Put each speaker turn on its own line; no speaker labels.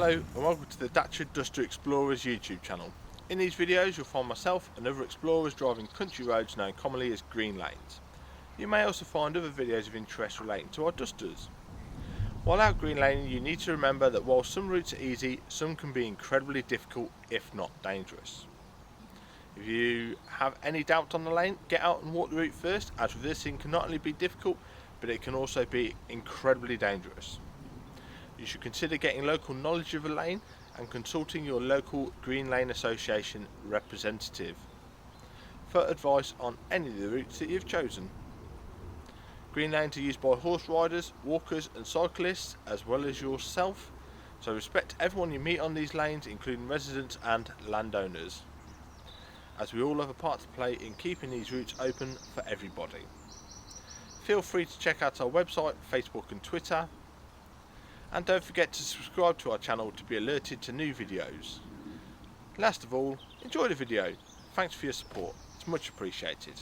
Hello and welcome to the Dacia Duster Explorers YouTube channel. In these videos you'll find myself and other explorers driving country roads known commonly as green lanes. You may also find other videos of interest relating to our Dusters. While out green laning, you need to remember that while some routes are easy, some can be incredibly difficult if not dangerous. If you have any doubt on the lane, get out and walk the route first, as reversing can not only be difficult but it can also be incredibly dangerous. You should consider getting local knowledge of a lane and consulting your local Green Lane Association representative for advice on any of the routes that you've chosen. Green lanes are used by horse riders, walkers and cyclists as well as yourself, so respect everyone you meet on these lanes, including residents and landowners, as we all have a part to play in keeping these routes open for everybody. Feel free to check out our website, Facebook and Twitter. And don't forget to subscribe to our channel to be alerted to new videos. Last of all, enjoy the video. Thanks for your support, it's much appreciated.